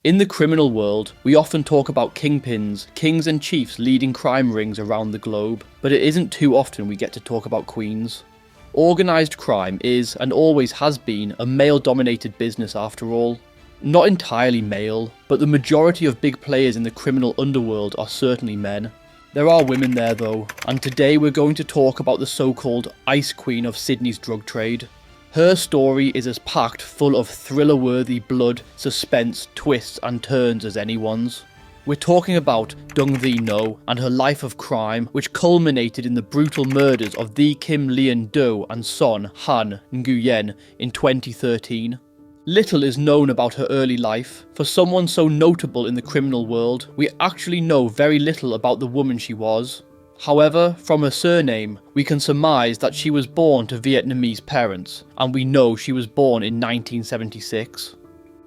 In the criminal world, we often talk about kingpins, kings and chiefs leading crime rings around the globe, but it isn't too often we get to talk about queens. Organised crime is, and always has been, a male-dominated business after all. Not entirely male, but the majority of big players in the criminal underworld are certainly men. There are women there though, and today we're going to talk about the so-called Ice Queen of Sydney's drug trade. Her story is as packed full of thriller-worthy blood, suspense, twists and turns as anyone's. We're talking about Dung Thi Ngo and her life of crime, which culminated in the brutal murders of Thi Kim Lien Do and Son Thanh Nguyen in 2013. Little is known about her early life. For someone so notable in the criminal world, we actually know very little about the woman she was. However, from her surname, we can surmise that she was born to Vietnamese parents, and we know she was born in 1976.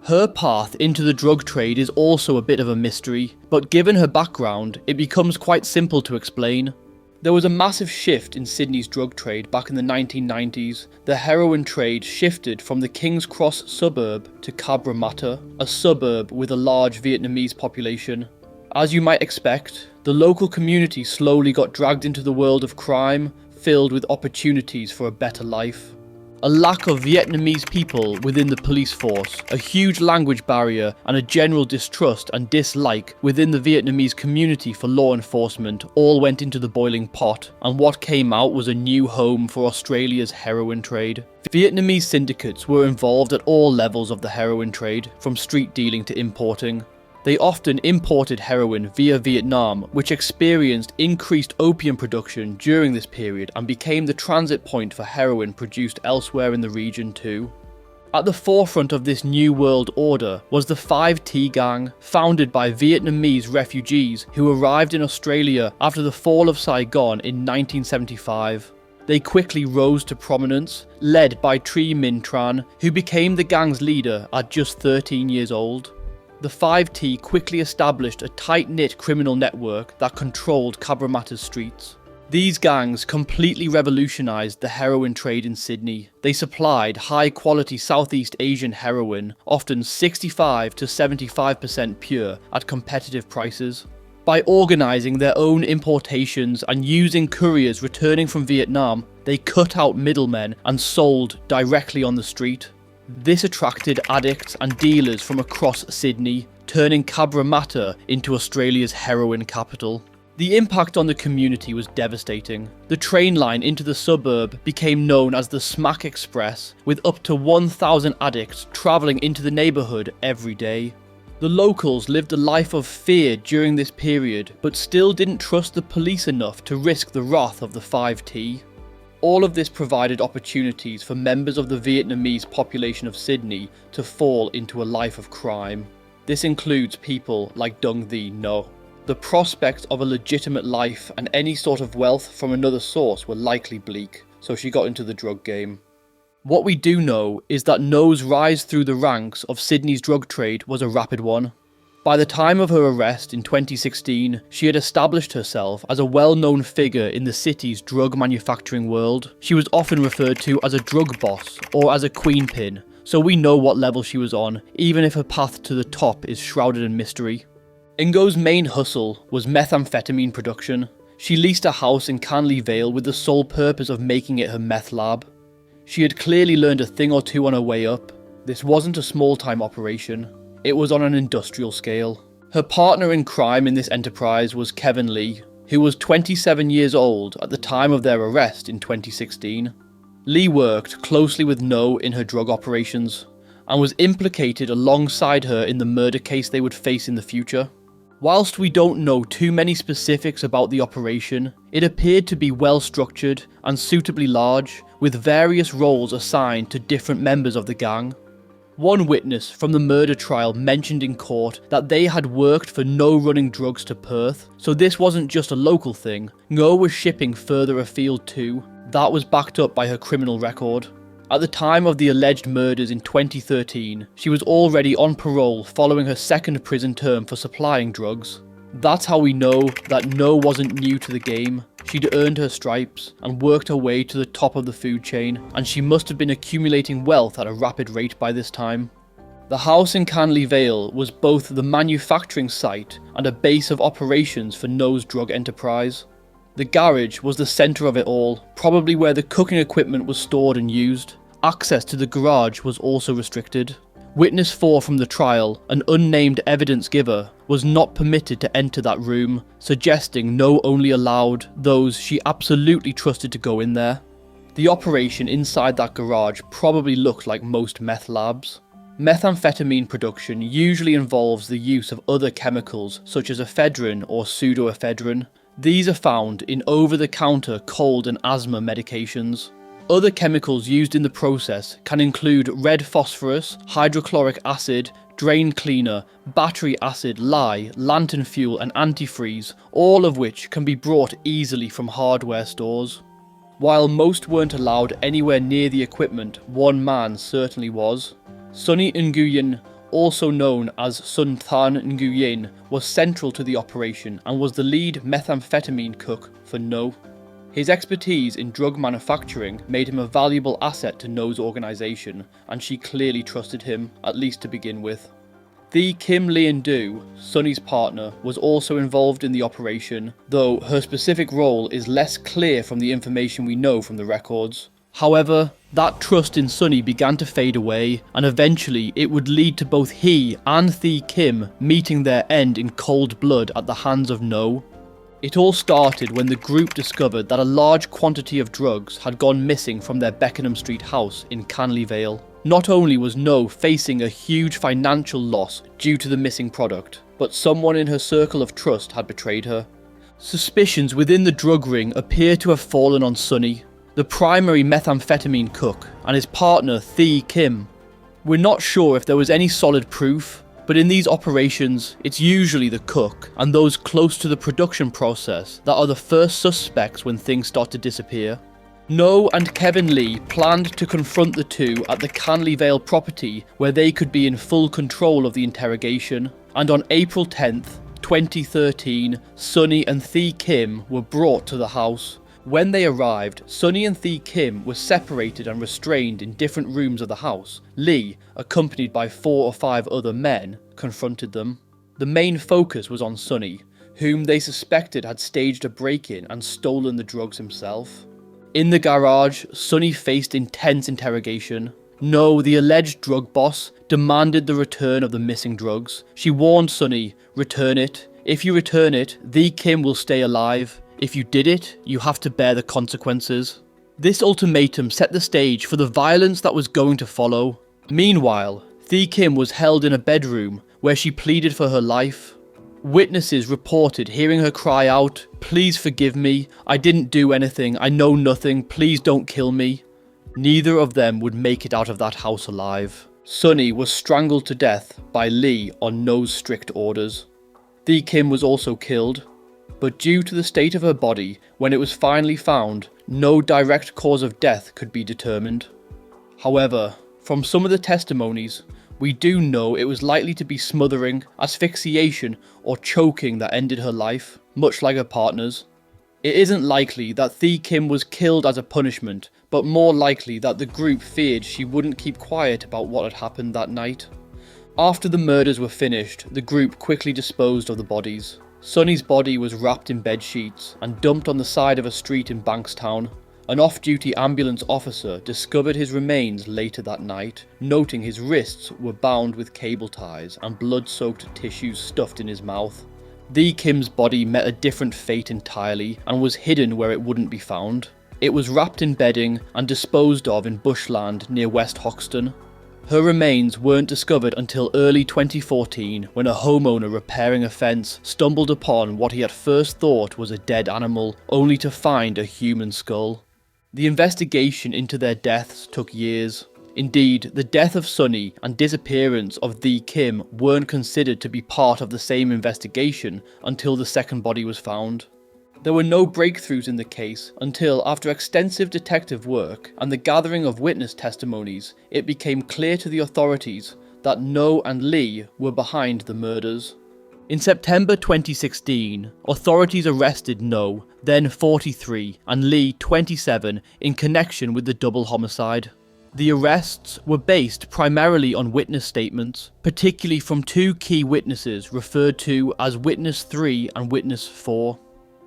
Her path into the drug trade is also a bit of a mystery, but given her background, it becomes quite simple to explain. There was a massive shift in Sydney's drug trade back in the 1990s. The heroin trade shifted from the King's Cross suburb to Cabramatta, a suburb with a large Vietnamese population. As you might expect, the local community slowly got dragged into the world of crime, filled with opportunities for a better life. A lack of Vietnamese people within the police force, a huge language barrier, and a general distrust and dislike within the Vietnamese community for law enforcement all went into the boiling pot, and what came out was a new home for Australia's heroin trade. Vietnamese syndicates were involved at all levels of the heroin trade, from street dealing to importing. They often imported heroin via Vietnam, which experienced increased opium production during this period and became the transit point for heroin produced elsewhere in the region too. At the forefront of this new world order was the 5T gang, founded by Vietnamese refugees who arrived in Australia after the fall of Saigon in 1975. They quickly rose to prominence, led by Thi Minh Tran, who became the gang's leader at just 13 years old. The 5T quickly established a tight-knit criminal network that controlled Cabramatta's streets. These gangs completely revolutionised the heroin trade in Sydney. They supplied high-quality Southeast Asian heroin, often 65 to 75% pure, at competitive prices. By organising their own importations and using couriers returning from Vietnam, they cut out middlemen and sold directly on the street. This attracted addicts and dealers from across Sydney, turning Cabramatta into Australia's heroin capital. The impact on the community was devastating. The train line into the suburb became known as the Smack Express, with up to 1,000 addicts travelling into the neighbourhood every day. The locals lived a life of fear during this period, but still didn't trust the police enough to risk the wrath of the 5T. All of this provided opportunities for members of the Vietnamese population of Sydney to fall into a life of crime. This includes people like Dung Thi Ngo. The prospect of a legitimate life and any sort of wealth from another source were likely bleak, so she got into the drug game. What we do know is that Ngo's rise through the ranks of Sydney's drug trade was a rapid one. By the time of her arrest in 2016, she had established herself as a well-known figure in the city's drug manufacturing world. She was often referred to as a drug boss or as a queenpin, so we know what level she was on, even if her path to the top is shrouded in mystery. Ngo's main hustle was methamphetamine production. She leased a house in Canley Vale with the sole purpose of making it her meth lab. She had clearly learned a thing or two on her way up. This wasn't a small-time operation. It was on an industrial scale. Her partner in crime in this enterprise was Kevin Lee, who was 27 years old at the time of their arrest in 2016. Lee worked closely with Ngo in her drug operations, and was implicated alongside her in the murder case they would face in the future. Whilst we don't know too many specifics about the operation, it appeared to be well structured and suitably large, with various roles assigned to different members of the gang. One witness from the murder trial mentioned in court that they had worked for Ngo running drugs to Perth, so this wasn't just a local thing. Ngo was shipping further afield too. That was backed up by her criminal record. At the time of the alleged murders in 2013, she was already on parole following her second prison term for supplying drugs. That's how we know that Ngo wasn't new to the game. She'd earned her stripes and worked her way to the top of the food chain, and she must have been accumulating wealth at a rapid rate by this time. The house in Canley Vale was both the manufacturing site and a base of operations for Ngo's drug enterprise. The garage was the centre of it all, probably where the cooking equipment was stored and used. Access to the garage was also restricted. Witness 4 from the trial, an unnamed evidence giver, was not permitted to enter that room, suggesting Ngo only allowed those she absolutely trusted to go in there. The operation inside that garage probably looked like most meth labs. Methamphetamine production usually involves the use of other chemicals such as ephedrine or pseudoephedrine. These are found in over-the-counter cold and asthma medications. Other chemicals used in the process can include red phosphorus, hydrochloric acid, drain cleaner, battery acid, lye, lantern fuel and antifreeze, all of which can be brought easily from hardware stores. While most weren't allowed anywhere near the equipment, one man certainly was. Son Thanh Nguyen, also known as Son Thanh Nguyen, was central to the operation and was the lead methamphetamine cook for Ngo. His expertise in drug manufacturing made him a valuable asset to Ngo's organisation, and she clearly trusted him, at least to begin with. Thi Kim Lien Do, Sonny's partner, was also involved in the operation, though her specific role is less clear from the information we know from the records. However, that trust in Sonny began to fade away, and eventually it would lead to both he and Thi Kim meeting their end in cold blood at the hands of Ngo. It all started when the group discovered that a large quantity of drugs had gone missing from their Beckenham Street house in Canley Vale. Not only was Ngo facing a huge financial loss due to the missing product, but someone in her circle of trust had betrayed her. Suspicions within the drug ring appear to have fallen on Sonny, the primary methamphetamine cook, and his partner Thi Kim. We're not sure if there was any solid proof, but in these operations, it's usually the cook and those close to the production process that are the first suspects when things start to disappear. Ngo and Kevin Lee planned to confront the two at the Canley Vale property where they could be in full control of the interrogation, and on April 10th, 2013, Sonny and Thi Kim were brought to the house. When they arrived, Sonny and Thi Kim were separated and restrained in different rooms of the house. Lee, accompanied by 4 or 5 other men, confronted them. The main focus was on Sonny, whom they suspected had staged a break-in and stolen the drugs himself. In the garage, Sonny faced intense interrogation. Ngo, the alleged drug boss, demanded the return of the missing drugs. She warned Sonny, "Return it. If you return it, Thi Kim will stay alive. If you did it, you have to bear the consequences." This ultimatum set the stage for the violence that was going to follow. Meanwhile, Thi Kim was held in a bedroom where she pleaded for her life. Witnesses reported hearing her cry out, "Please forgive me, I didn't do anything, I know nothing, please don't kill me." Neither of them would make it out of that house alive. Sonny was strangled to death by Lee on Ngo's strict orders. Thi Kim was also killed, but due to the state of her body, when it was finally found, no direct cause of death could be determined. However, from some of the testimonies, we do know it was likely to be smothering, asphyxiation, or choking that ended her life, much like her partner's. It isn't likely that Thi Kim was killed as a punishment, but more likely that the group feared she wouldn't keep quiet about what had happened that night. After the murders were finished, the group quickly disposed of the bodies. Sonny's body was wrapped in bedsheets and dumped on the side of a street in Bankstown. An off-duty ambulance officer discovered his remains later that night, noting his wrists were bound with cable ties and blood-soaked tissues stuffed in his mouth. Thi Kim's body met a different fate entirely and was hidden where it wouldn't be found. It was wrapped in bedding and disposed of in bushland near West Hoxton. Her remains weren't discovered until early 2014 when a homeowner repairing a fence stumbled upon what he at first thought was a dead animal, only to find a human skull. The investigation into their deaths took years. Indeed, the death of Sonny and disappearance of Thi Kim weren't considered to be part of the same investigation until the second body was found. There were no breakthroughs in the case until, after extensive detective work and the gathering of witness testimonies, it became clear to the authorities that Ngo and Lee were behind the murders. In September 2016, authorities arrested Ngo, then 43, and Lee, 27, in connection with the double homicide. The arrests were based primarily on witness statements, particularly from two key witnesses referred to as Witness 3 and Witness 4.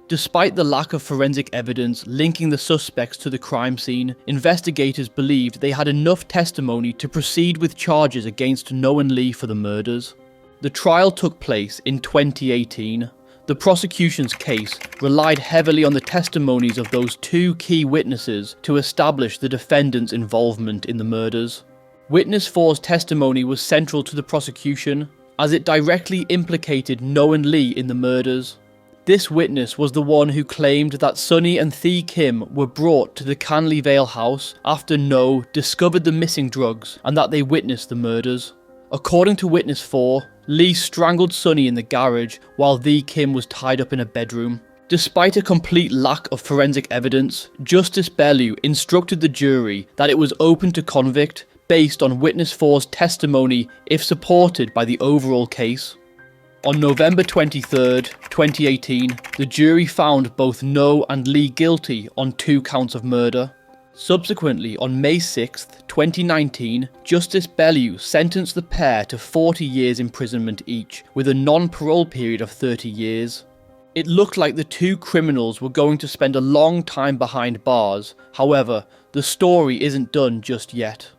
Despite the lack of forensic evidence linking the suspects to the crime scene, investigators believed they had enough testimony to proceed with charges against Ngo and Lee for the murders. The trial took place in 2018. The prosecution's case relied heavily on the testimonies of those two key witnesses to establish the defendant's involvement in the murders. Witness 4's testimony was central to the prosecution, as it directly implicated Ngo and Lee in the murders. This witness was the one who claimed that Sonny and Thi Kim were brought to the Canley Vale house after Ngo discovered the missing drugs and that they witnessed the murders. According to Witness 4, Lee strangled Sonny in the garage while Thi Kim was tied up in a bedroom. Despite a complete lack of forensic evidence, Justice Bellew instructed the jury that it was open to convict based on Witness 4's testimony if supported by the overall case. On November 23, 2018, the jury found both Ngo and Lee guilty on 2 counts of murder. Subsequently, on May 6, 2019, Justice Bellew sentenced the pair to 40 years imprisonment each, with a non-parole period of 30 years. It looked like the two criminals were going to spend a long time behind bars. However, the story isn't done just yet.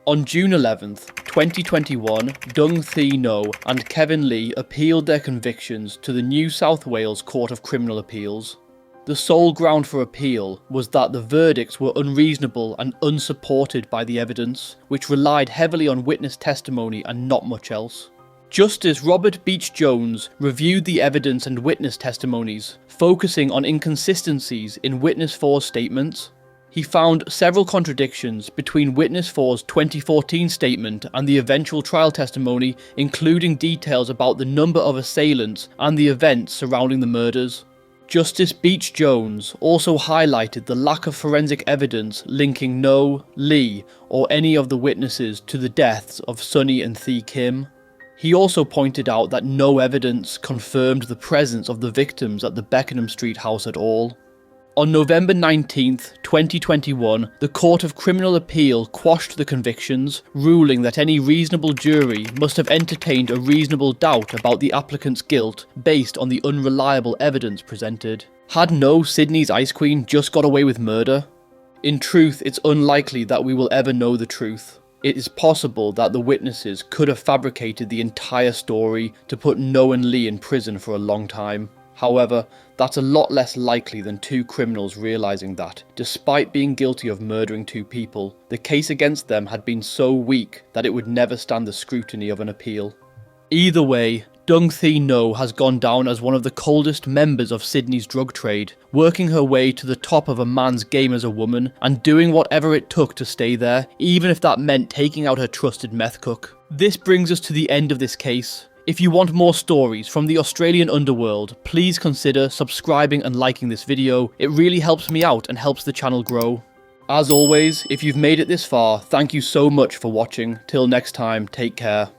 On June 11, 2021, Dung Thi Ngo and Kevin Lee appealed their convictions to the New South Wales Court of Criminal Appeals. The sole ground for appeal was that the verdicts were unreasonable and unsupported by the evidence, which relied heavily on witness testimony and not much else. Justice Robert Beach-Jones reviewed the evidence and witness testimonies, focusing on inconsistencies in Witness 4's statements. He found several contradictions between Witness 4's 2014 statement and the eventual trial testimony, including details about the number of assailants and the events surrounding the murders. Justice Beach-Jones also highlighted the lack of forensic evidence linking Ngo, Lee, or any of the witnesses to the deaths of Sonny and Thi Kim. He also pointed out that no evidence confirmed the presence of the victims at the Beckenham Street house at all. On November 19, 2021, the Court of Criminal Appeal quashed the convictions, ruling that any reasonable jury must have entertained a reasonable doubt about the applicant's guilt based on the unreliable evidence presented. Had Ngo, Sydney's Ice Queen, just got away with murder? In truth, it's unlikely that we will ever know the truth. It is possible that the witnesses could have fabricated the entire story to put Ngo and Lee in prison for a long time. However, that's a lot less likely than two criminals realising that, despite being guilty of murdering two people, the case against them had been so weak that it would never stand the scrutiny of an appeal. Either way, Dung Thi Ngo has gone down as one of the coldest members of Sydney's drug trade, working her way to the top of a man's game as a woman, and doing whatever it took to stay there, even if that meant taking out her trusted meth cook. This brings us to the end of this case. If you want more stories from the Australian underworld, please consider subscribing and liking this video. It really helps me out and helps the channel grow. As always, if you've made it this far, thank you so much for watching. Till next time, take care.